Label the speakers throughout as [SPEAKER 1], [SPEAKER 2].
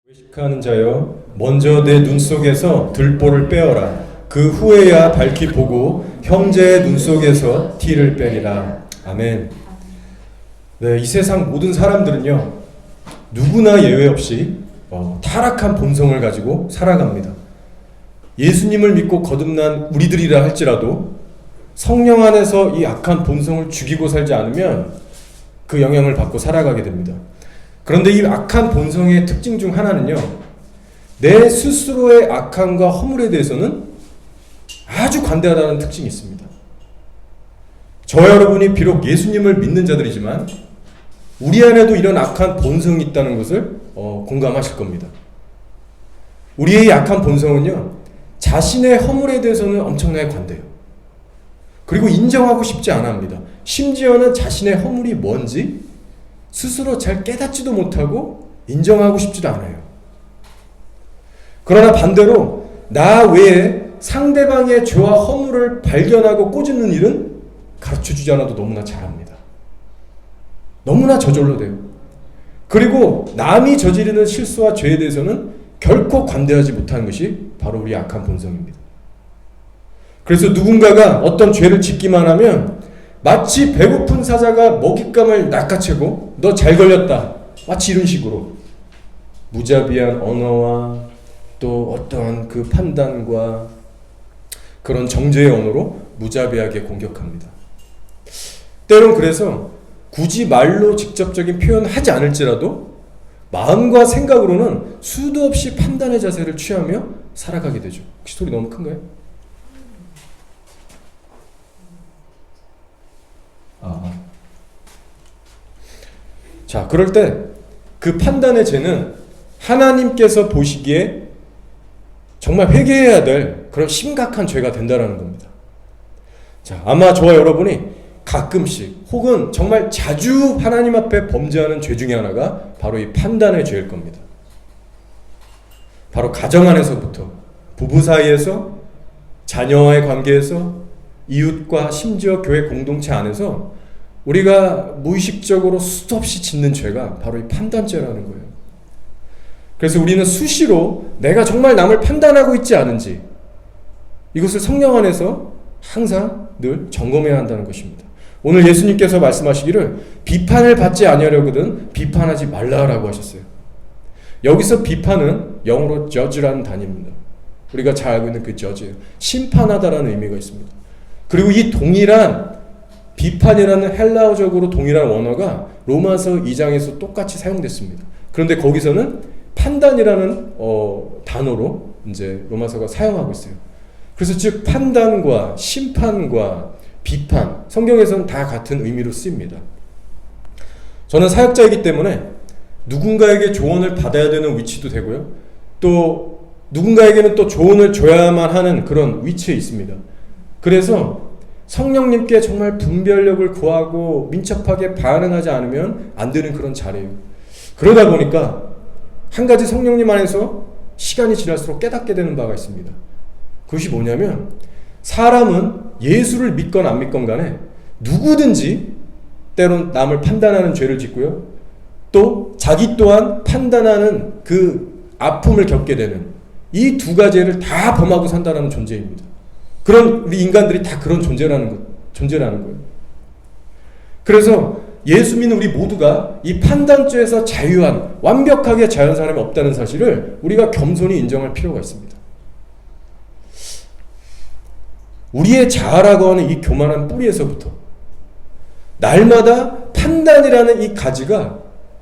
[SPEAKER 1] 외식하는 자여, 먼저 내 눈 속에서 들보를 빼어라. 그 후에야 밝히 보고 형제의 눈 속에서 티를 빼리라. 아멘. 네, 이 세상 모든 사람들은요, 누구나 예외 없이 타락한 본성을 가지고 살아갑니다. 예수님을 믿고 거듭난 우리들이라 할지라도 성령 안에서 이 악한 본성을 죽이고 살지 않으면 그 영향을 받고 살아가게 됩니다. 그런데 이 악한 본성의 특징 중 하나는요, 내 스스로의 악함과 허물에 대해서는 아주 관대하다는 특징이 있습니다. 저와 여러분이 비록 예수님을 믿는 자들이지만 우리 안에도 이런 악한 본성이 있다는 것을 공감하실 겁니다. 우리의 악한 본성은요, 자신의 허물에 대해서는 엄청나게 관대해요. 그리고 인정하고 싶지 않아 합니다. 심지어는 자신의 허물이 뭔지 스스로 잘 깨닫지도 못하고 인정하고 싶지도 않아요. 그러나 반대로 나 외에 상대방의 죄와 허물을 발견하고 꼬집는 일은 가르쳐주지 않아도 너무나 잘합니다. 너무나 저절로 돼요. 그리고 남이 저지르는 실수와 죄에 대해서는 결코 관대하지 못하는 것이 바로 우리 악한 본성입니다. 그래서 누군가가 어떤 죄를 짓기만 하면 마치 배고픈 사자가 먹잇감을 낚아채고 너 잘 걸렸다, 마치 이런 식으로 무자비한 언어와 또 어떠한 그 판단과 그런 정죄의 언어로 무자비하게 공격합니다. 때론 그래서 굳이 말로 직접적인 표현을 하지 않을지라도 마음과 생각으로는 수도 없이 판단의 자세를 취하며 살아가게 되죠. 혹시 소리 너무 큰가요? 자, 그럴 때 그 판단의 죄는 하나님께서 보시기에 정말 회개해야 될 그런 심각한 죄가 된다는 겁니다. 자, 아마 저와 여러분이 가끔씩 혹은 정말 자주 하나님 앞에 범죄하는 죄 중에 하나가 바로 이 판단의 죄일 겁니다. 바로 가정 안에서부터, 부부 사이에서, 자녀와의 관계에서, 이웃과 심지어 교회 공동체 안에서 우리가 무의식적으로 수도 없이 짓는 죄가 바로 이 판단죄라는 거예요. 그래서 우리는 수시로 내가 정말 남을 판단하고 있지 않은지 이것을 성령 안에서 항상 늘 점검해야 한다는 것입니다. 오늘 예수님께서 말씀하시기를 비판을 받지 아니하려거든 비판하지 말라라고 하셨어요. 여기서 비판은 영어로 judge라는 단어입니다. 우리가 잘 알고 있는 그 judge예요. 심판하다라는 의미가 있습니다. 그리고 이 동일한 비판이라는 헬라어적으로 동일한 원어가 로마서 2장에서 똑같이 사용됐습니다. 그런데 거기서는 판단이라는 단어로 이제 로마서가 사용하고 있어요. 그래서 즉 판단과 심판과 비판, 성경에서는 다 같은 의미로 쓰입니다. 저는 사역자이기 때문에 누군가에게 조언을 받아야 되는 위치도 되고요. 또 누군가에게는 또 조언을 줘야만 하는 그런 위치에 있습니다. 그래서 성령님께 정말 분별력을 구하고 민첩하게 반응하지 않으면 안 되는 그런 자리예요. 그러다 보니까 한 가지 성령님 안에서 시간이 지날수록 깨닫게 되는 바가 있습니다. 그것이 뭐냐면 사람은 예수를 믿건 안 믿건 간에 누구든지 때론 남을 판단하는 죄를 짓고요. 또 자기 또한 판단하는 그 아픔을 겪게 되는 이 두 가지를 다 범하고 산다는 존재입니다. 그런 우리 인간들이 다 그런 존재라는 거예요. 그래서 예수 믿는 우리 모두가 이 판단죄에서 자유한, 완벽하게 자유한 사람이 없다는 사실을 우리가 겸손히 인정할 필요가 있습니다. 우리의 자아라고 하는 이 교만한 뿌리에서부터 날마다 판단이라는 이 가지가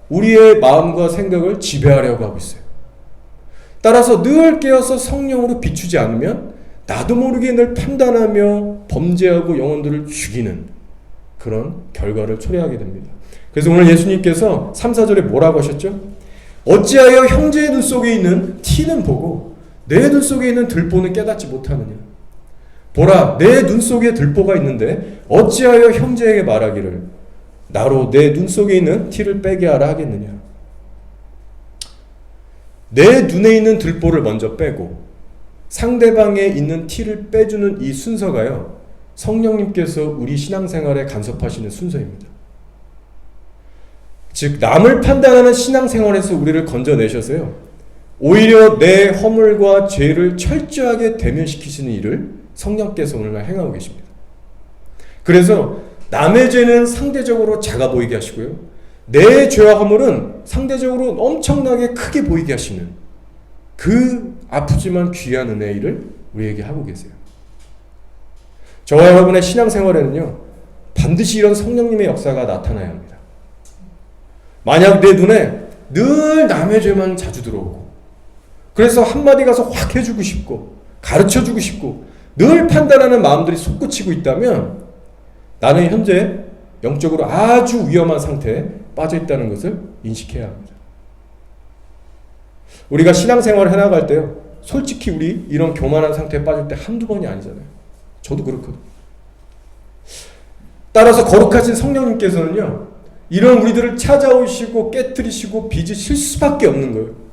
[SPEAKER 1] 우리의 마음과 생각을 지배하려고 하고 있어요. 따라서 늘 깨어서 성령으로 비추지 않으면 나도 모르게 늘 판단하며 범죄하고 영혼들을 죽이는 그런 결과를 초래하게 됩니다. 그래서 오늘 예수님께서 3, 4절에 뭐라고 하셨죠? 어찌하여 형제의 눈 속에 있는 티는 보고 내 눈 속에 있는 들보는 깨닫지 못하느냐. 보라, 내 눈 속에 들보가 있는데 어찌하여 형제에게 말하기를 나로 내 눈 속에 있는 티를 빼게 하라 하겠느냐. 내 눈에 있는 들보를 먼저 빼고 상대방에 있는 티를 빼주는 이 순서가요, 성령님께서 우리 신앙생활에 간섭하시는 순서입니다. 즉 남을 판단하는 신앙생활에서 우리를 건져내셔서요, 오히려 내 허물과 죄를 철저하게 대면시키시는 일을 성령께서 오늘날 행하고 계십니다. 그래서 남의 죄는 상대적으로 작아 보이게 하시고요, 내 죄와 허물은 상대적으로 엄청나게 크게 보이게 하시는 그 아프지만 귀한 은혜의 일을 우리에게 하고 계세요. 저와 여러분의 신앙생활에는요, 반드시 이런 성령님의 역사가 나타나야 합니다. 만약 내 눈에 늘 남의 죄만 자주 들어오고, 그래서 한마디 가서 확 해주고 싶고 가르쳐주고 싶고 늘 판단하는 마음들이 솟구치고 있다면 나는 현재 영적으로 아주 위험한 상태에 빠져 있다는 것을 인식해야 합니다. 우리가 신앙생활을 해나갈 때요, 솔직히 우리 이런 교만한 상태에 빠질 때 한두 번이 아니잖아요. 저도 그렇거든요. 따라서 거룩하신 성령님께서는요, 이런 우리들을 찾아오시고 깨트리시고 빚으실 수밖에 없는 거예요.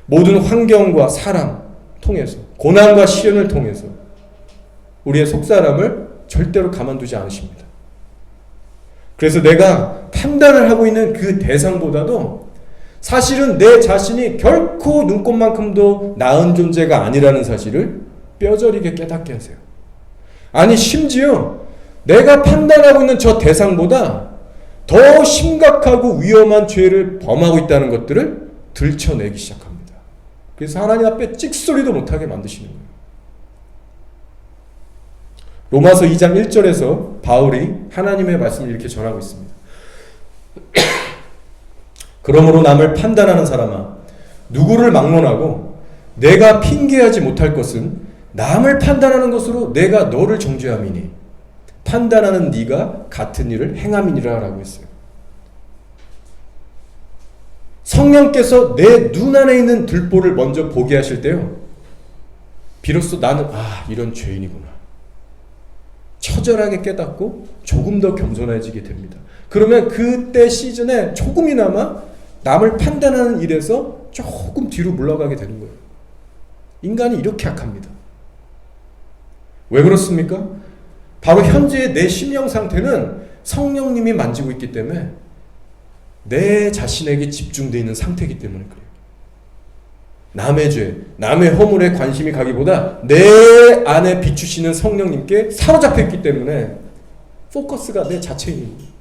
[SPEAKER 1] 모든 환경과 사람 통해서, 고난과 시련을 통해서 우리의 속사람을 절대로 가만두지 않으십니다. 그래서 내가 판단을 하고 있는 그 대상보다도 사실은 내 자신이 결코 눈꽃만큼도 나은 존재가 아니라는 사실을 뼈저리게 깨닫게 하세요. 아니, 심지어 내가 판단하고 있는 저 대상보다 더 심각하고 위험한 죄를 범하고 있다는 것들을 들춰내기 시작합니다. 그래서 하나님 앞에 찍소리도 못하게 만드시는 거예요. 로마서 2장 1절에서 바울이 하나님의 말씀을 이렇게 전하고 있습니다. 그러므로 남을 판단하는 사람아, 누구를 막론하고 내가 핑계하지 못할 것은 남을 판단하는 것으로 내가 너를 정죄함이니 판단하는 네가 같은 일을 행함이니라 라고 했어요. 성령께서 내 눈 안에 있는 들보를 먼저 보게 하실 때요, 비로소 나는 이런 죄인이구나 처절하게 깨닫고 조금 더 겸손해지게 됩니다. 그러면 그때 시즌에 조금이나마 남을 판단하는 일에서 조금 뒤로 물러가게 되는 거예요. 인간이 이렇게 약합니다. 왜 그렇습니까? 바로 현재의 내 심령 상태는 성령님이 만지고 있기 때문에 내 자신에게 집중되어 있는 상태이기 때문에 그래요. 남의 죄, 남의 허물에 관심이 가기보다 내 안에 비추시는 성령님께 사로잡혀 있기 때문에 포커스가 내 자체에 있는 거예요.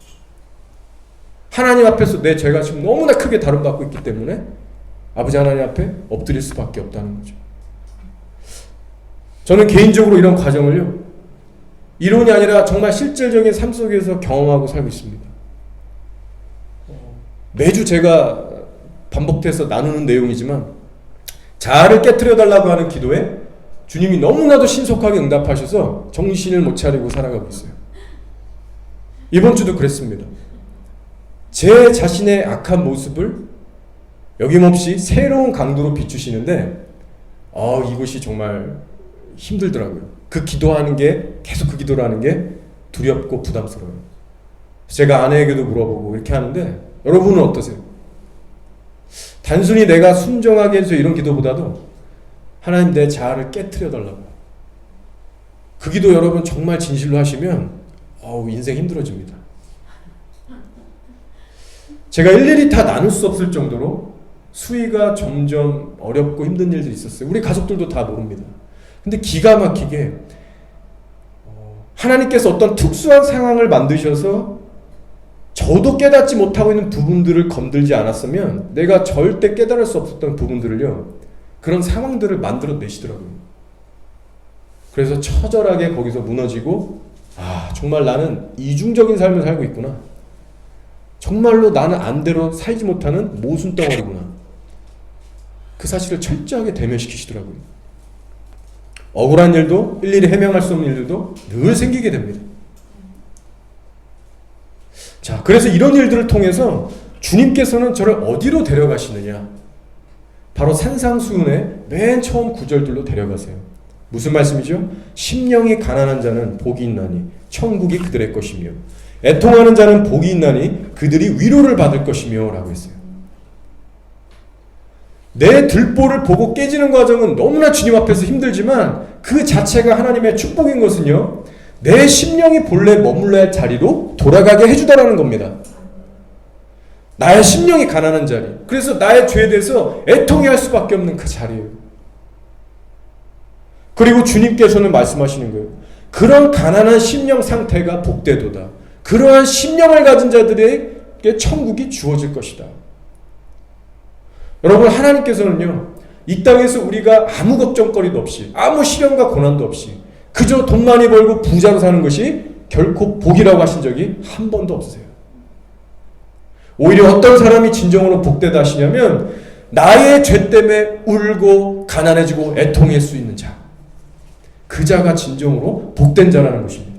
[SPEAKER 1] 하나님 앞에서 내 죄가 지금 너무나 크게 다름받고 있기 때문에 아버지 하나님 앞에 엎드릴 수밖에 없다는 거죠. 저는 개인적으로 이런 과정을요, 이론이 아니라 정말 실질적인 삶 속에서 경험하고 살고 있습니다. 매주 제가 반복해서 나누는 내용이지만 자아를 깨트려 달라고 하는 기도에 주님이 너무나도 신속하게 응답하셔서 정신을 못 차리고 살아가고 있어요. 이번 주도 그랬습니다. 제 자신의 악한 모습을 여김없이 새로운 강도로 비추시는데 이것이 정말 힘들더라고요. 그 기도하는 게, 계속 그 기도를 하는 게 두렵고 부담스러워요. 제가 아내에게도 물어보고 이렇게 하는데 여러분은 어떠세요? 단순히 내가 순종하게 해서 이런 기도보다도 하나님 내 자아를 깨트려 달라고, 그 기도 여러분 정말 진실로 하시면 인생 힘들어집니다. 제가 일일이 다 나눌 수 없을 정도로 수위가 점점 어렵고 힘든 일들이 있었어요. 우리 가족들도 다 모릅니다. 근데 기가 막히게 하나님께서 어떤 특수한 상황을 만드셔서 저도 깨닫지 못하고 있는 부분들을 건들지 않았으면 내가 절대 깨달을 수 없었던 부분들을요, 그런 상황들을 만들어 내시더라고요. 그래서 처절하게 거기서 무너지고 정말 나는 이중적인 삶을 살고 있구나, 정말로 나는 안대로 살지 못하는 모순덩어리구나, 그 사실을 철저하게 대면시키시더라고요. 억울한 일도, 일일이 해명할 수 없는 일들도 늘 생기게 됩니다. 자, 그래서 이런 일들을 통해서 주님께서는 저를 어디로 데려가시느냐? 바로 산상수훈의 맨 처음 구절들로 데려가세요. 무슨 말씀이죠? 심령이 가난한 자는 복이 있나니 천국이 그들의 것이며 애통하는 자는 복이 있나니 그들이 위로를 받을 것이며 라고 했어요. 내 들보를 보고 깨지는 과정은 너무나 주님 앞에서 힘들지만 그 자체가 하나님의 축복인 것은요, 내 심령이 본래 머물러야 할 자리로 돌아가게 해주다라는 겁니다. 나의 심령이 가난한 자리. 그래서 나의 죄에 대해서 애통해 할 수밖에 없는 그 자리예요. 그리고 주님께서는 말씀하시는 거예요. 그런 가난한 심령 상태가 복되도다. 그러한 심령을 가진 자들에게 천국이 주어질 것이다. 여러분, 하나님께서는요, 이 땅에서 우리가 아무 걱정거리도 없이, 아무 시련과 고난도 없이 그저 돈 많이 벌고 부자로 사는 것이 결코 복이라고 하신 적이 한 번도 없으세요. 오히려 어떤 사람이 진정으로 복되다 하시냐면 나의 죄 때문에 울고 가난해지고 애통할 수 있는 자, 그 자가 진정으로 복된 자라는 것입니다.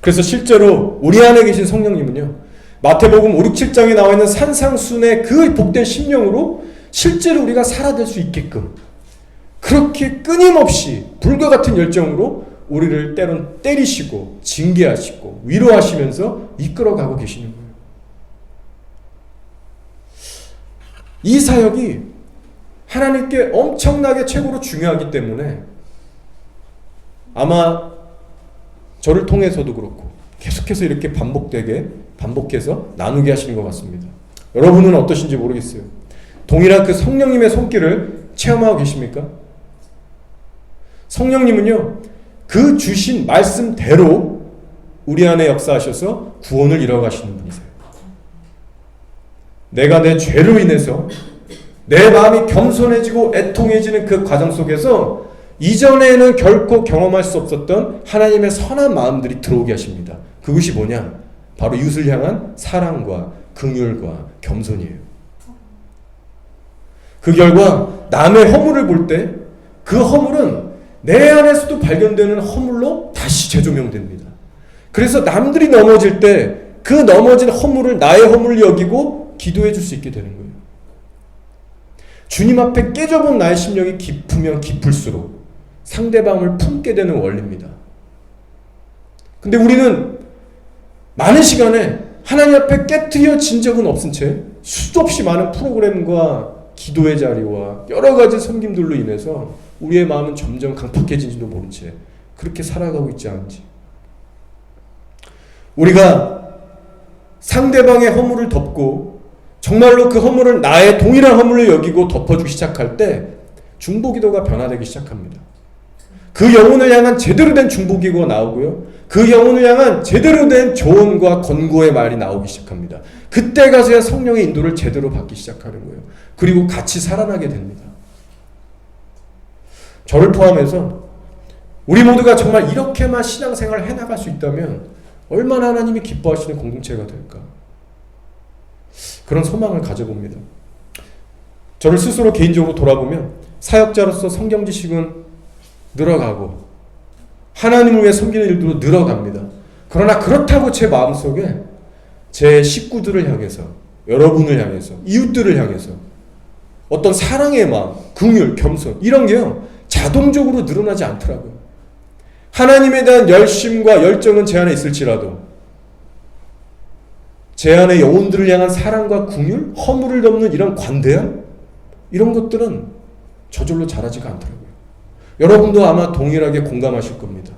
[SPEAKER 1] 그래서 실제로 우리 안에 계신 성령님은요, 마태복음 5, 6, 7장에 나와 있는 산상순의 그 복된 심령으로 실제로 우리가 살아낼 수 있게끔 그렇게 끊임없이 불과 같은 열정으로 우리를 때론 때리시고 징계하시고 위로하시면서 이끌어가고 계시는 거예요. 이 사역이 하나님께 엄청나게 최고로 중요하기 때문에 아마 저를 통해서도 그렇고 계속해서 이렇게 반복해서 나누게 하시는 것 같습니다. 여러분은 어떠신지 모르겠어요. 동일한 그 성령님의 손길을 체험하고 계십니까? 성령님은요, 그 주신 말씀대로 우리 안에 역사하셔서 구원을 이뤄가시는 분이세요. 내가 내 죄로 인해서 내 마음이 겸손해지고 애통해지는 그 과정 속에서 이전에는 결코 경험할 수 없었던 하나님의 선한 마음들이 들어오게 하십니다. 그것이 뭐냐? 바로 이웃을 향한 사랑과 긍휼과 겸손이에요. 그 결과 남의 허물을 볼 때 그 허물은 내 안에서도 발견되는 허물로 다시 재조명됩니다. 그래서 남들이 넘어질 때 그 넘어진 허물을 나의 허물로 여기고 기도해 줄 수 있게 되는 거예요. 주님 앞에 깨져본 나의 심령이 깊으면 깊을수록 상대방을 품게 되는 원리입니다. 근데 우리는 많은 시간에 하나님 앞에 깨트려진 적은 없은 채 수도 없이 많은 프로그램과 기도의 자리와 여러 가지 섬김들로 인해서 우리의 마음은 점점 강팍해진지도 모른 채 그렇게 살아가고 있지 않은지. 우리가 상대방의 허물을 덮고 정말로 그 허물을 나의 동일한 허물로 여기고 덮어주기 시작할 때 중보기도가 변화되기 시작합니다. 그 영혼을 향한 제대로 된 중보기도가 나오고요. 그 영혼을 향한 제대로 된 조언과 권고의 말이 나오기 시작합니다. 그때 가서야 성령의 인도를 제대로 받기 시작하는 거예요. 그리고 같이 살아나게 됩니다. 저를 포함해서 우리 모두가 정말 이렇게만 신앙생활을 해나갈 수 있다면 얼마나 하나님이 기뻐하시는 공동체가 될까? 그런 소망을 가져봅니다. 저를 스스로 개인적으로 돌아보면 사역자로서 성경 지식은 늘어가고 하나님을 위해 섬기는 일도 늘어갑니다. 그러나 그렇다고 제 마음속에 제 식구들을 향해서, 여러분을 향해서, 이웃들을 향해서 어떤 사랑의 마음, 긍휼, 겸손 이런 게요 자동적으로 늘어나지 않더라고요. 하나님에 대한 열심과 열정은 제 안에 있을지라도 제 안에 영혼들을 향한 사랑과 긍휼, 허물을 덮는 이런 관대함 이런 것들은 저절로 자라지가 않더라고요. 여러분도 아마 동일하게 공감하실 겁니다.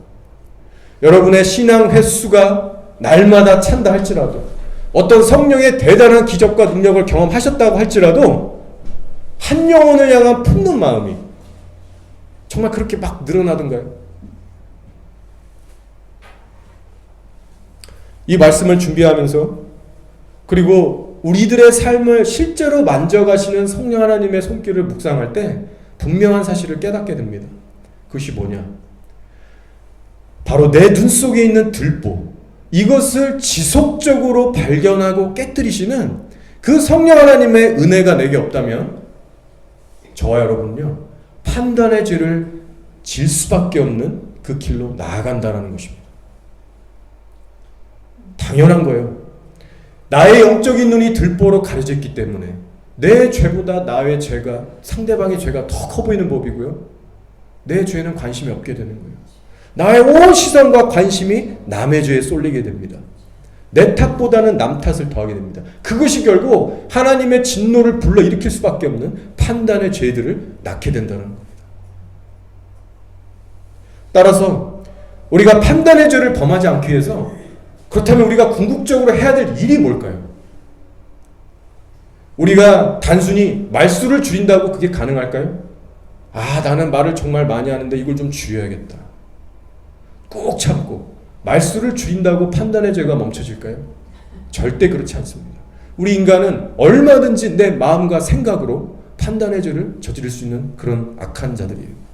[SPEAKER 1] 여러분의 신앙 횟수가 날마다 찬다 할지라도 어떤 성령의 대단한 기적과 능력을 경험하셨다고 할지라도 한 영혼을 향한 품는 마음이 정말 그렇게 막 늘어나던가요? 이 말씀을 준비하면서 그리고 우리들의 삶을 실제로 만져가시는 성령 하나님의 손길을 묵상할 때 분명한 사실을 깨닫게 됩니다. 그것이 뭐냐? 바로 내 눈 속에 있는 들보, 이것을 지속적으로 발견하고 깨뜨리시는 그 성령 하나님의 은혜가 내게 없다면 저와 여러분은요 판단의 죄를 질 수밖에 없는 그 길로 나아간다는 것입니다. 당연한 거예요. 나의 영적인 눈이 들보로 가려져 있기 때문에 내 죄보다 나의 죄가, 상대방의 죄가 더 커 보이는 법이고요. 내 죄에는 관심이 없게 되는 거예요. 나의 온 시선과 관심이 남의 죄에 쏠리게 됩니다. 내 탓보다는 남 탓을 더하게 됩니다. 그것이 결국 하나님의 진노를 불러일으킬 수밖에 없는 판단의 죄들을 낳게 된다는 겁니다. 따라서 우리가 판단의 죄를 범하지 않기 위해서 그렇다면 우리가 궁극적으로 해야 될 일이 뭘까요? 우리가 단순히 말수를 줄인다고 그게 가능할까요? 나는 말을 정말 많이 하는데 이걸 좀 줄여야겠다. 꾹 참고 말수를 줄인다고 판단의 죄가 멈춰질까요? 절대 그렇지 않습니다. 우리 인간은 얼마든지 내 마음과 생각으로 판단의 죄를 저지를 수 있는 그런 악한 자들이에요.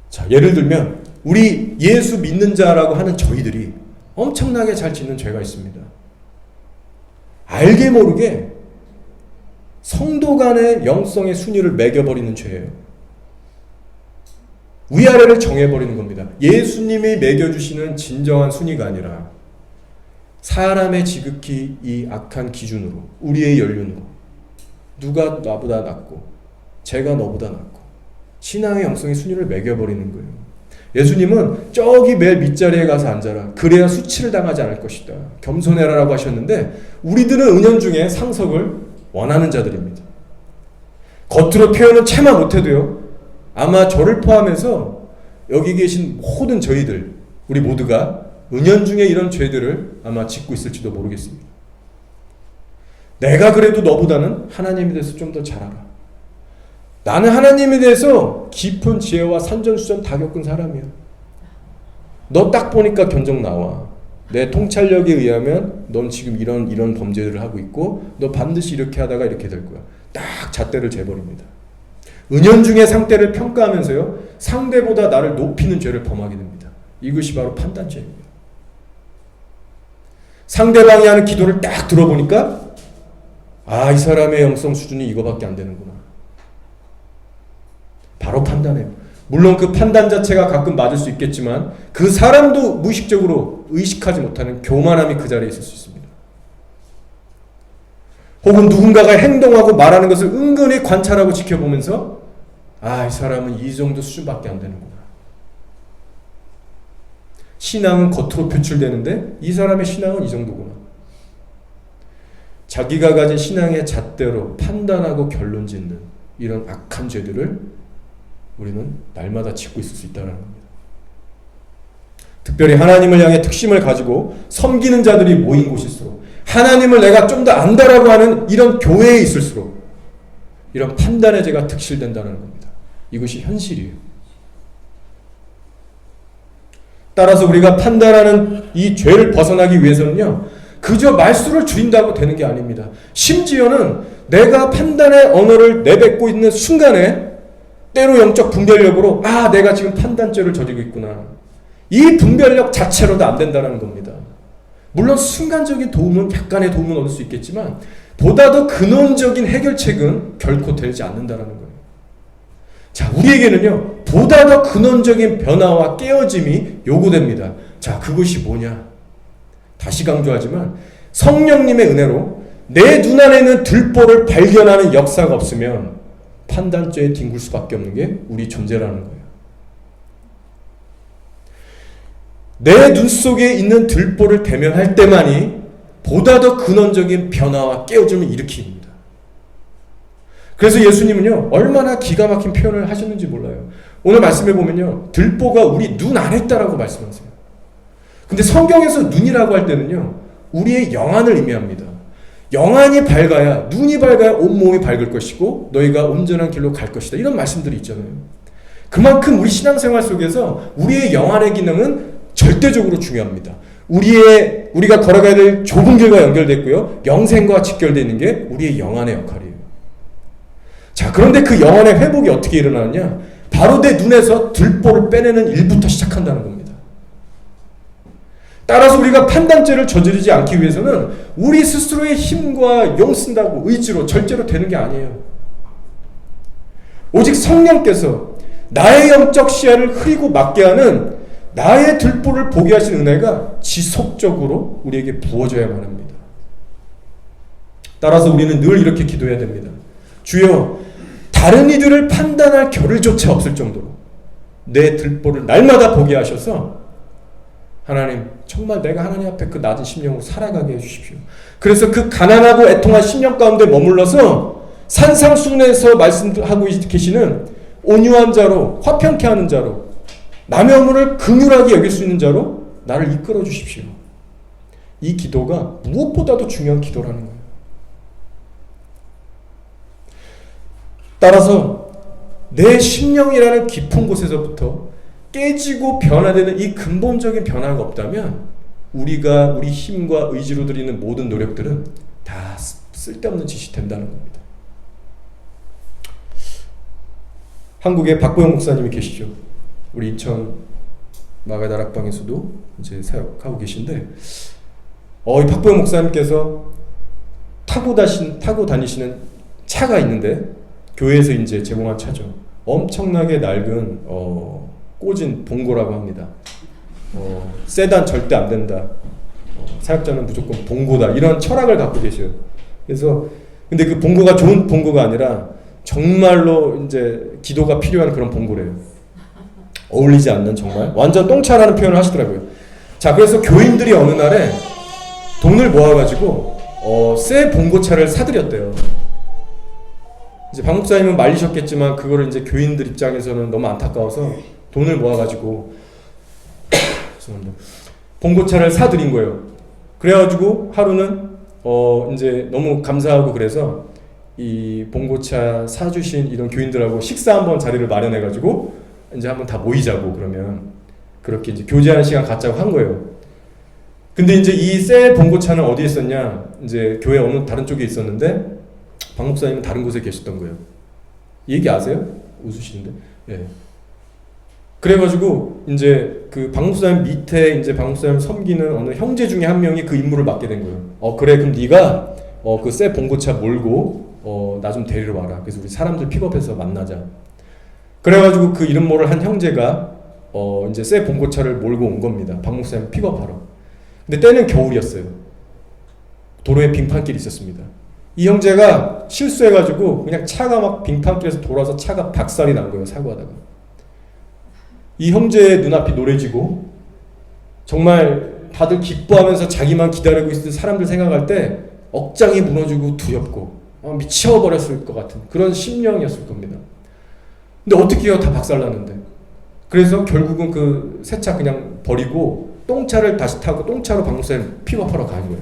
[SPEAKER 1] 자, 예를 들면 우리 예수 믿는 자라고 하는 저희들이 엄청나게 잘 짓는 죄가 있습니다. 알게 모르게 성도 간의 영성의 순위를 매겨버리는 죄예요. 위아래를 정해버리는 겁니다. 예수님이 매겨주시는 진정한 순위가 아니라 사람의 지극히 이 악한 기준으로, 우리의 연륜으로 누가 나보다 낫고 제가 너보다 낫고 신앙의 영성의 순위를 매겨버리는 거예요. 예수님은 저기 맨 밑자리에 가서 앉아라. 그래야 수치를 당하지 않을 것이다. 겸손해라라고 하셨는데 우리들은 은연중에 상석을 원하는 자들입니다. 겉으로 표현은 채마 못해도요. 아마 저를 포함해서 여기 계신 모든 저희들, 우리 모두가 은연중에 이런 죄들을 아마 짓고 있을지도 모르겠습니다. 내가 그래도 너보다는 하나님에 대해서 좀 더 잘 알아. 나는 하나님에 대해서 깊은 지혜와 산전수전 다 겪은 사람이야. 너 딱 보니까 견적 나와. 내 통찰력에 의하면 넌 지금 이런 범죄들을 하고 있고 너 반드시 이렇게 하다가 이렇게 될 거야. 딱 잣대를 재버립니다. 은연중에 상대를 평가하면서요. 상대보다 나를 높이는 죄를 범하게 됩니다. 이것이 바로 판단죄입니다. 상대방이 하는 기도를 딱 들어보니까 이 사람의 영성 수준이 이거밖에 안 되는구나. 바로 판단해요. 물론 그 판단 자체가 가끔 맞을 수 있겠지만 그 사람도 무의식적으로 의식하지 못하는 교만함이 그 자리에 있을 수 있습니다. 혹은 누군가가 행동하고 말하는 것을 은근히 관찰하고 지켜보면서 이 사람은 이 정도 수준밖에 안 되는구나. 신앙은 겉으로 표출되는데 이 사람의 신앙은 이 정도구나. 자기가 가진 신앙의 잣대로 판단하고 결론 짓는 이런 악한 죄들을 우리는 날마다 짓고 있을 수 있다는 겁니다. 특별히 하나님을 향해 특심을 가지고 섬기는 자들이 모인 곳일수록 하나님을 내가 좀 더 안다라고 하는 이런 교회에 있을수록 이런 판단의 죄가 특실된다는 겁니다. 이것이 현실이에요. 따라서 우리가 판단하는 이 죄를 벗어나기 위해서는요. 그저 말수를 줄인다고 되는 게 아닙니다. 심지어는 내가 판단의 언어를 내뱉고 있는 순간에 때로 영적 분별력으로 내가 지금 판단죄를 저지르고 있구나. 이 분별력 자체로도 안 된다는 겁니다. 물론 순간적인 도움은 약간의 도움은 얻을 수 있겠지만 보다 더 근원적인 해결책은 결코 되지 않는다는 거예요. 자, 우리에게는요. 보다 더 근원적인 변화와 깨어짐이 요구됩니다. 자, 그것이 뭐냐? 다시 강조하지만 성령님의 은혜로 내 눈안에 있는 들보를 발견하는 역사가 없으면 판단죄에 뒹굴 수밖에 없는 게 우리 존재라는 거예요. 내 눈 속에 있는 들보를 대면할 때만이 보다 더 근원적인 변화와 깨어짐을 일으킵니다. 그래서 예수님은요, 얼마나 기가 막힌 표현을 하셨는지 몰라요. 오늘 말씀해 보면요, 들보가 우리 눈 안에 있다라고 말씀하세요. 근데 성경에서 눈이라고 할 때는요, 우리의 영안을 의미합니다. 영안이 밝아야, 눈이 밝아야 온몸이 밝을 것이고 너희가 온전한 길로 갈 것이다. 이런 말씀들이 있잖아요. 그만큼 우리 신앙생활 속에서 우리의 영안의 기능은 절대적으로 중요합니다. 우리가 걸어가야 될 좁은 길과 연결됐고요. 영생과 직결되어 있는 게 우리의 영안의 역할이에요. 자, 그런데 그 영안의 회복이 어떻게 일어나느냐? 바로 내 눈에서 들보를 빼내는 일부터 시작한다는 겁니다. 따라서 우리가 판단죄를 저지르지 않기 위해서는 우리 스스로의 힘과 용 쓴다고 의지로 절제로 되는 게 아니에요. 오직 성령께서 나의 영적 시야를 흐리고 막게 하는 나의 들보를 보게 하신 은혜가 지속적으로 우리에게 부어져야만 합니다. 따라서 우리는 늘 이렇게 기도해야 됩니다. 주여, 다른 이들을 판단할 겨를조차 없을 정도로 내 들보를 날마다 보게 하셔서 하나님, 정말 내가 하나님 앞에 그 낮은 심령으로 살아가게 해주십시오. 그래서 그 가난하고 애통한 심령 가운데 머물러서 산상수훈에서 말씀하고 계시는 온유한 자로, 화평케 하는 자로, 남의 업무를 긍휼하게 여길 수 있는 자로 나를 이끌어 주십시오. 이 기도가 무엇보다도 중요한 기도라는 거예요. 따라서 내 심령이라는 깊은 곳에서부터 깨지고 변화되는 이 근본적인 변화가 없다면 우리가 우리 힘과 의지로 드리는 모든 노력들은 다 쓸데없는 짓이 된다는 겁니다. 한국에 박보영 목사님이 계시죠. 우리 인천 마가다락방에서도 이제 사역하고 계신데, 이 박보영 목사님께서 타고 다니시는 차가 있는데, 교회에서 이제 제공한 차죠. 엄청나게 낡은 꽂은 봉고라고 합니다. 세단 절대 안 된다. 사역자는 무조건 봉고다. 이런 철학을 갖고 계셔요. 그래서 근데 그 봉고가 좋은 봉고가 아니라 정말로 이제 기도가 필요한 그런 봉고래요. 어울리지 않는 정말 완전 똥차라는 표현을 하시더라고요. 자, 그래서 교인들이 어느 날에 돈을 모아가지고 새 봉고차를 사드렸대요. 이제 박 목사님은 말리셨겠지만 그거를 이제 교인들 입장에서는 너무 안타까워서 돈을 모아가지고 죄송합니다. 봉고차를 사드린 거예요. 그래가지고 하루는 이제 너무 감사하고 그래서 이 봉고차 사주신 이런 교인들하고 식사 한번 자리를 마련해가지고 이제 한번 다 모이자고 그러면 그렇게 이제 교제하는 시간 갖자고 한 거예요. 근데 이제 이 새 봉고차는 어디에 있었냐? 이제 교회 어느 다른 쪽에 있었는데 박 목사님은 다른 곳에 계셨던 거예요. 이 얘기 아세요? 웃으시는데. 예. 그래가지고 이제 그 박 목사님 밑에 이제 박 목사님 섬기는 어느 형제 중에 한 명이 그 임무를 맡게 된 거예요. 그래, 그럼 네가 그 새 봉고차 몰고 나 좀 데리러 와라. 그래서 우리 사람들 픽업해서 만나자. 그래가지고 그 이름 모를 한 형제가 이제 새 봉고차를 몰고 온 겁니다. 박 목사님 픽업하러. 근데 때는 겨울이었어요. 도로에 빙판길이 있었습니다. 이 형제가 실수해가지고 그냥 차가 막 빙판길에서 돌아서 차가 박살이 난 거예요. 사고하다가. 이 형제의 눈앞이 노래지고 정말 다들 기뻐하면서 자기만 기다리고 있을 사람들 생각할 때 억장이 무너지고 두렵고 미쳐버렸을 것 같은 그런 심령이었을 겁니다. 근데 어떻게 해요? 다 박살났는데. 그래서 결국은 그 새 차 그냥 버리고 똥차를 다시 타고 똥차로 박 목사님 픽업하러 가는 거예요.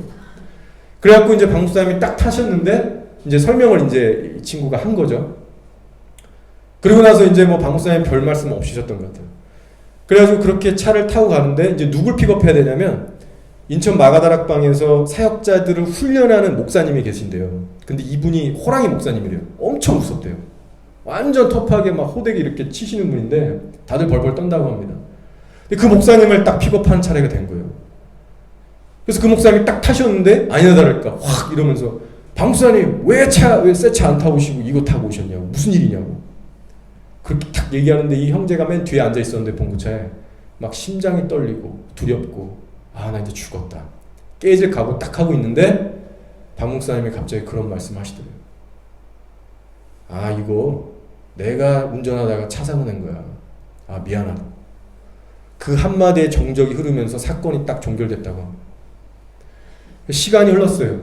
[SPEAKER 1] 그래갖고 이제 박 목사님이 딱 타셨는데 이제 설명을 이제 이 친구가 한 거죠. 그리고 나서 이제 뭐 박 목사님 별 말씀 없으셨던 것 같아요. 그래가지고 그렇게 차를 타고 가는데 이제 누굴 픽업해야 되냐면 인천 마가다락방에서 사역자들을 훈련하는 목사님이 계신데요. 근데 이분이 호랑이 목사님이래요. 엄청 무섭대요. 완전 터프하게 막 호되게 이렇게 치시는 분인데 다들 벌벌 떤다고 합니다. 근데 그 목사님을 딱 픽업하는 차례가 된 거예요. 그래서 그 목사님이 딱 타셨는데 아니나 다를까 확 이러면서 박 목사님 왜 새 차 안 타고 오시고 이거 타고 오셨냐고, 무슨 일이냐고 그렇게 딱 얘기하는데 이 형제가 맨 뒤에 앉아 있었는데 봉고차에 막 심장이 떨리고 두렵고 나 이제 죽었다 깨질 각오 딱 하고 있는데 박 목사님이 갑자기 그런 말씀 하시더래요. 이거 내가 운전하다가 차 사고 낸 거야. 미안하다. 그 한마디의 정적이 흐르면서 사건이 딱 종결됐다고 합니다. 시간이 흘렀어요.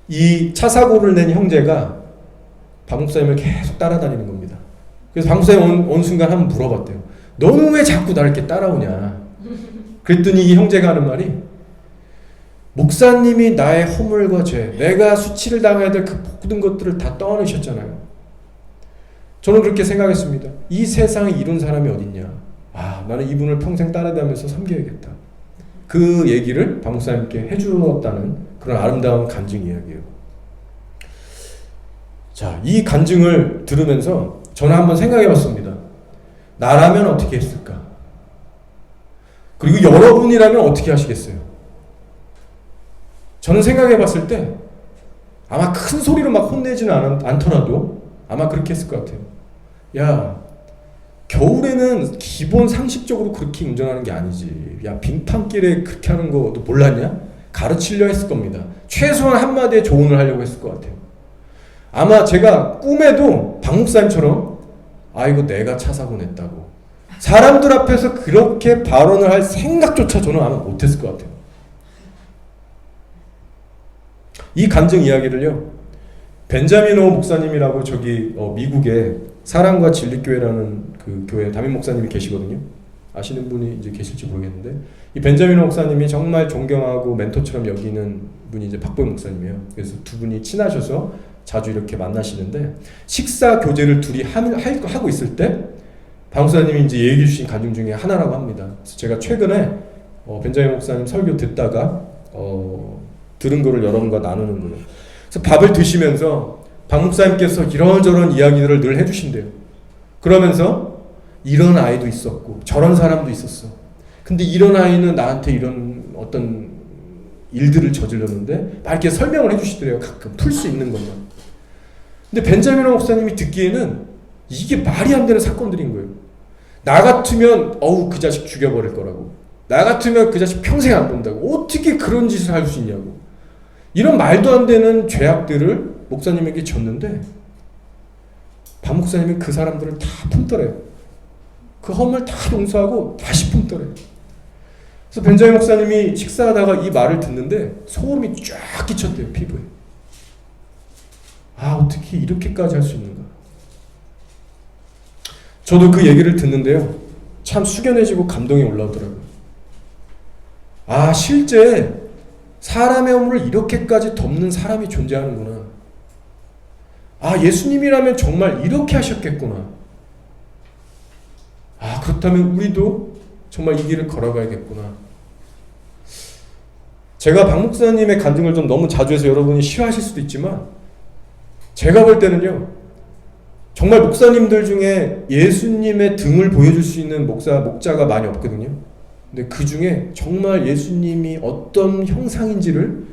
[SPEAKER 1] 이 차 사고를 낸 형제가 박 목사님을 계속 따라다니는 겁니다. 그래서 박 목사님 어느 순간 한번 물어봤대요. 너는 왜 자꾸 나를 이렇게 따라오냐. 그랬더니 이 형제가 하는 말이 목사님이 나의 허물과 죄, 내가 수치를 당해야 될 그 모든 것들을 다 떠안으셨잖아요. 저는 그렇게 생각했습니다. 이 세상에 이런 사람이 어딨냐. 나는 이분을 평생 따라다니면서 섬겨야겠다. 그 얘기를 박 목사님께 해주었다는 그런 아름다운 간증 이야기예요. 자, 이 간증을 들으면서 저는 한번 생각해봤습니다. 나라면 어떻게 했을까? 그리고 여러분이라면 어떻게 하시겠어요? 저는 생각해봤을 때 아마 큰 소리로 막 혼내지는 않더라도 아마 그렇게 했을 것 같아요. 야, 겨울에는 기본 상식적으로 그렇게 운전하는 게 아니지. 야, 빙판길에 그렇게 하는 거 너 몰랐냐? 가르치려 했을 겁니다. 최소한 한마디의 조언을 하려고 했을 것 같아요. 아마 제가 꿈에도 박 목사님처럼 이거 내가 차 사고 냈다고 사람들 앞에서 그렇게 발언을 할 생각조차 저는 아마 못했을 것 같아요. 이 간증 이야기를요, 벤자민 호 목사님이라고 저기 미국에 사랑과 진리교회라는 그 교회 담임 목사님이 계시거든요. 아시는 분이 이제 계실지 모르겠는데 이 벤자민 호 목사님이 정말 존경하고 멘토처럼 여기는 분이 이제 박보영 목사님이에요. 그래서 두 분이 친하셔서 자주 이렇게 만나시는데 식사 교제를 둘이 하고 있을 때 박목사님이 이제 얘기해 주신 간증 중에 하나라고 합니다. 그래서 제가 최근에 벤자민 목사님 설교 듣다가 들은 거를 여러분과 나누는 거예요. 그래서 밥을 드시면서 박 목사님께서 이런저런 이야기들을 늘 해주신대요. 그러면서 이런 아이도 있었고 저런 사람도 있었어. 근데 이런 아이는 나한테 이런 어떤 일들을 저질렀는데 막 이렇게 설명을 해주시더래요. 가끔 풀 수 있는 것만. 근데 벤자민 목사님이 듣기에는 이게 말이 안 되는 사건들인 거예요. 나 같으면 그 자식 죽여버릴 거라고. 나 같으면 그 자식 평생 안 본다고. 어떻게 그런 짓을 할 수 있냐고. 이런 말도 안 되는 죄악들을 목사님에게 줬는데 박 목사님이 그 사람들을 다 품더래요. 그 허물 다 용서하고 다시 품더래요. 그래서 벤자민 목사님이 식사하다가 이 말을 듣는데 소름이 쫙 끼쳤대요. 피부에. 어떻게 이렇게까지 할 수 있는가. 저도 그 얘기를 듣는데요. 참 숙연해지고 감동이 올라오더라고요. 실제 사람의 허물을 이렇게까지 덮는 사람이 존재하는구나. 예수님이라면 정말 이렇게 하셨겠구나. 그렇다면 우리도 정말 이 길을 걸어가야겠구나. 제가 박 목사님의 간증을 좀 너무 자주 해서 여러분이 싫어하실 수도 있지만 제가 볼 때는요. 정말 목사님들 중에 예수님의 등을 보여줄 수 있는 목자가 많이 없거든요. 근데 그 중에 정말 예수님이 어떤 형상인지를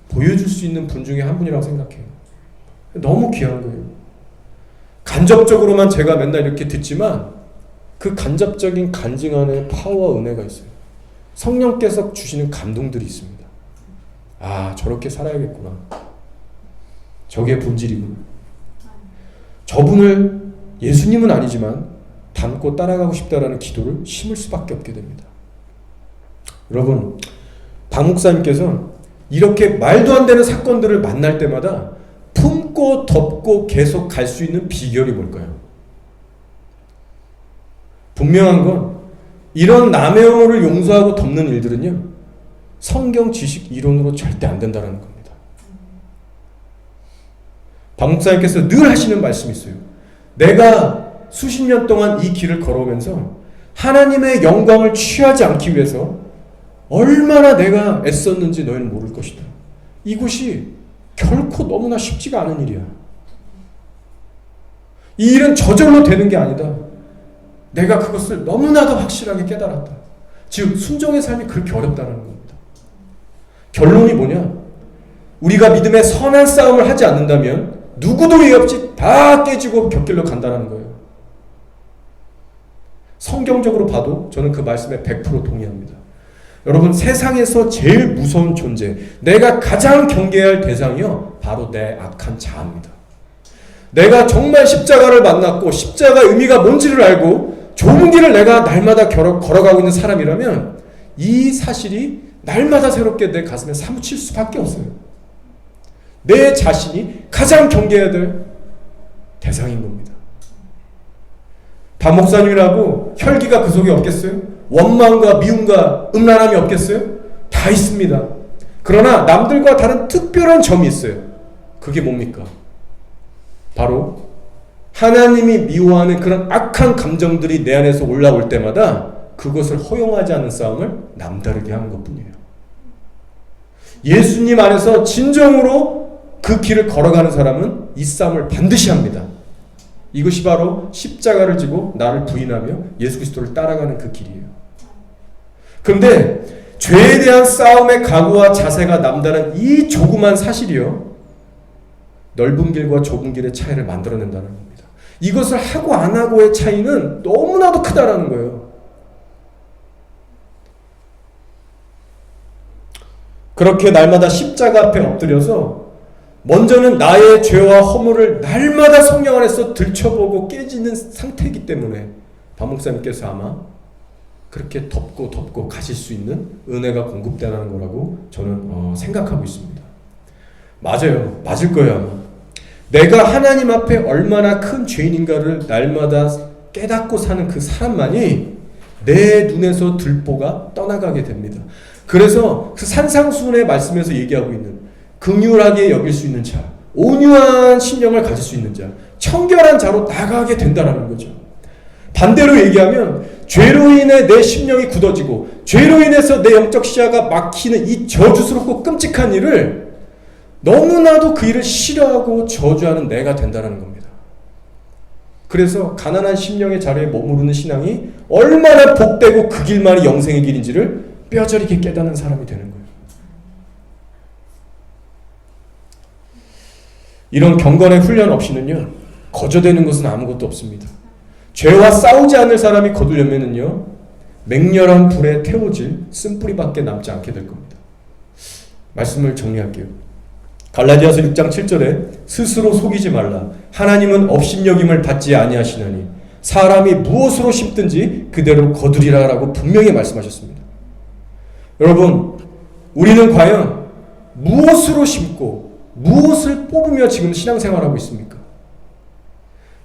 [SPEAKER 1] 보여줄 수 있는 분 중에 한 분이라고 생각해요. 너무 귀한 거예요. 간접적으로만 제가 맨날 이렇게 듣지만 그 간접적인 간증 안에 파워와 은혜가 있어요. 성령께서 주시는 감동들이 있습니다. 저렇게 살아야겠구나. 저게 본질이구나. 저분을 예수님은 아니지만 닮고 따라가고 싶다라는 기도를 심을 수밖에 없게 됩니다. 여러분, 박 목사님께서 이렇게 말도 안 되는 사건들을 만날 때마다 품고 덮고 계속 갈 수 있는 비결이 뭘까요? 분명한 건 이런 남의 허물을 용서하고 덮는 일들은요. 성경 지식 이론으로 절대 안 된다는 겁니다. 박 목사님께서 늘 하시는 말씀이 있어요. 내가 수십 년 동안 이 길을 걸어오면서 하나님의 영광을 취하지 않기 위해서 얼마나 내가 애썼는지 너희는 모를 것이다. 이것이 결코 너무나 쉽지가 않은 일이야. 이 일은 저절로 되는 게 아니다. 내가 그것을 너무나도 확실하게 깨달았다. 즉 순종의 삶이 그렇게 어렵다는 겁니다. 결론이 뭐냐? 우리가 믿음의 선한 싸움을 하지 않는다면 누구도 예의 없이 다 깨지고 곁길로 간다는 거예요. 성경적으로 봐도 저는 그 말씀에 100% 동의합니다. 여러분, 세상에서 제일 무서운 존재, 내가 가장 경계해야 할 대상이요, 바로 내 악한 자아입니다. 내가 정말 십자가를 만났고 십자가의 의미가 뭔지를 알고 좋은 길을 내가 날마다 걸어가고 있는 사람이라면 이 사실이 날마다 새롭게 내 가슴에 사무칠 수밖에 없어요. 내 자신이 가장 경계해야 될 대상인 겁니다. 박 목사님이라고 혈기가 그 속에 없겠어요? 원망과 미움과 음란함이 없겠어요? 다 있습니다. 그러나 남들과 다른 특별한 점이 있어요. 그게 뭡니까? 바로 하나님이 미워하는 그런 악한 감정들이 내 안에서 올라올 때마다 그것을 허용하지 않는 싸움을 남다르게 하는 것뿐이에요. 예수님 안에서 진정으로 그 길을 걸어가는 사람은 이 싸움을 반드시 합니다. 이것이 바로 십자가를 지고 나를 부인하며 예수 그리스도를 따라가는 그 길이에요. 그런데 죄에 대한 싸움의 각오와 자세가 남다른 이 조그만 사실이요, 넓은 길과 좁은 길의 차이를 만들어낸다는 겁니다. 이것을 하고 안 하고의 차이는 너무나도 크다라는 거예요. 그렇게 날마다 십자가 앞에 엎드려서 먼저는 나의 죄와 허물을 날마다 성령 안에서 들춰보고 깨지는 상태이기 때문에 박 목사님께서 아마 그렇게 덮고 가실 수 있는 은혜가 공급되는 거라고 저는 생각하고 있습니다. 맞아요. 맞을 거예요. 아마. 내가 하나님 앞에 얼마나 큰 죄인인가를 날마다 깨닫고 사는 그 사람만이 내 눈에서 들보가 떠나가게 됩니다. 그래서 그 산상수훈의 말씀에서 얘기하고 있는 긍휼하게 여길 수 있는 자, 온유한 심령을 가질 수 있는 자, 청결한 자로 나가게 된다는 거죠. 반대로 얘기하면 죄로 인해 내 심령이 굳어지고 죄로 인해서 내 영적 시야가 막히는 이 저주스럽고 끔찍한 일을 너무나도 그 일을 싫어하고 저주하는 내가 된다는 겁니다. 그래서 가난한 심령의 자리에 머무르는 신앙이 얼마나 복되고 그 길만이 영생의 길인지를 뼈저리게 깨닫는 사람이 되는 거예요. 이런 경건의 훈련 없이는요, 거저되는 것은 아무것도 없습니다. 죄와 싸우지 않을 사람이 거두려면은요, 맹렬한 불에 태워질 쓴뿌리밖에 남지 않게 될 겁니다. 말씀을 정리할게요. 갈라디아서 6장 7절에 스스로 속이지 말라. 하나님은 업신여김을 받지 아니하시나니 사람이 무엇으로 심든지 그대로 거두리라 라고 분명히 말씀하셨습니다. 여러분, 우리는 과연 무엇으로 심고 무엇을 뽑으며 지금 신앙생활하고 있습니까?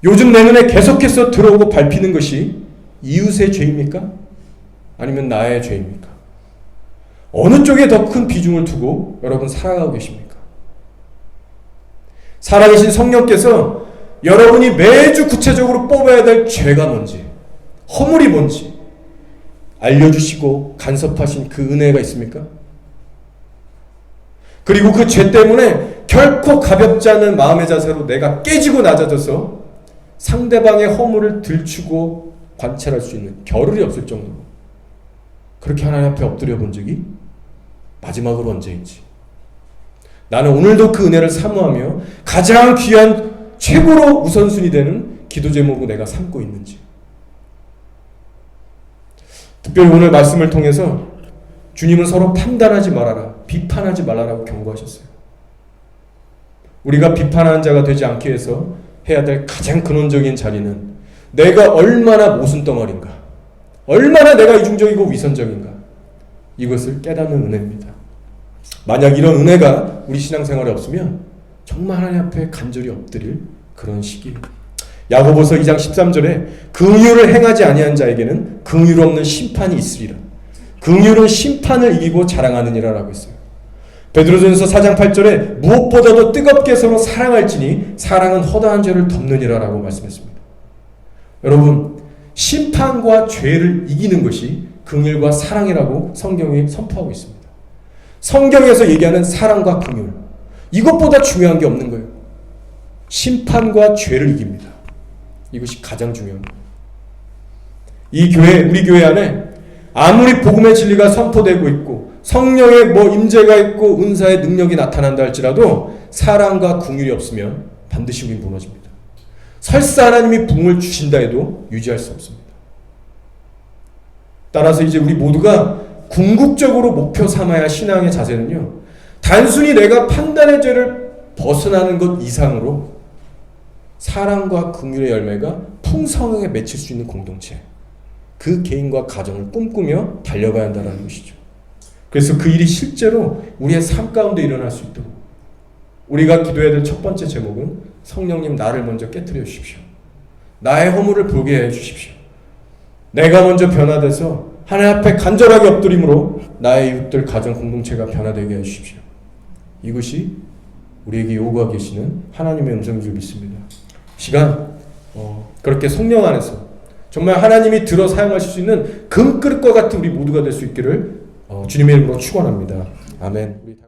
[SPEAKER 1] 요즘 내 눈에 계속해서 들어오고 밟히는 것이 이웃의 죄입니까? 아니면 나의 죄입니까? 어느 쪽에 더 큰 비중을 두고 여러분 살아가고 계십니까? 살아계신 성령께서 여러분이 매주 구체적으로 뽑아야 될 죄가 뭔지, 허물이 뭔지 알려주시고 간섭하신 그 은혜가 있습니까? 그리고 그 죄 때문에 결코 가볍지 않은 마음의 자세로 내가 깨지고 낮아져서 상대방의 허물을 들추고 관찰할 수 있는 겨를이 없을 정도로 그렇게 하나님 앞에 엎드려 본 적이 마지막으로 언제인지, 나는 오늘도 그 은혜를 사모하며 가장 귀한 최고로 우선순위 되는 기도 제목으로 내가 삼고 있는지, 특별히 오늘 말씀을 통해서 주님은 서로 판단하지 말아라, 비판하지 말아라고 경고하셨어요. 우리가 비판하는 자가 되지 않기 위해서 해야 될 가장 근원적인 자리는 내가 얼마나 모순덩어리인가, 얼마나 내가 이중적이고 위선적인가, 이것을 깨닫는 은혜입니다. 만약 이런 은혜가 우리 신앙생활에 없으면 정말 하나님 앞에 간절히 엎드릴 그런 시기. 야고보서 2장 13절에 긍휼을 행하지 아니한 자에게는 긍휼 없는 심판이 있으리라. 긍휼은 심판을 이기고 자랑하느니라 라고 했어요. 베드로전서 4장 8절에 무엇보다도 뜨겁게 서로 사랑할지니 사랑은 허다한 죄를 덮느니라 라고 말씀했습니다. 여러분, 심판과 죄를 이기는 것이 긍휼과 사랑이라고 성경이 선포하고 있습니다. 성경에서 얘기하는 사랑과 긍휼, 이것보다 중요한 게 없는 거예요. 심판과 죄를 이깁니다. 이것이 가장 중요합니다. 이 교회, 우리 교회 안에 아무리 복음의 진리가 선포되고 있고 성령의 임재가 있고 은사의 능력이 나타난다 할지라도 사랑과 긍휼이 없으면 반드시 우리 무너집니다. 설사 하나님이 부흥을 주신다 해도 유지할 수 없습니다. 따라서 이제 우리 모두가 궁극적으로 목표 삼아야 할 신앙의 자세는요, 단순히 내가 판단의 죄를 벗어나는 것 이상으로 사랑과 긍휼의 열매가 풍성하게 맺힐 수 있는 공동체, 그 개인과 가정을 꿈꾸며 달려가야 한다는 것이죠. 그래서 그 일이 실제로 우리의 삶 가운데 일어날 수 있도록 우리가 기도해야 될 첫 번째 제목은 성령님 나를 먼저 깨트려 주십시오. 나의 허물을 보게 해 주십시오. 내가 먼저 변화돼서 하나님 앞에 간절하게 엎드림으로 나의 이웃들 가정 공동체가 변화되게 해 주십시오. 이것이 우리에게 요구하고 계시는 하나님의 음성인 줄 믿습니다. 시간 그렇게 성령 안에서 정말 하나님이 들어 사용하실 수 있는 금그릇과 같은 우리 모두가 될 수 있기를 주님의 이름으로 축원합니다. 아멘.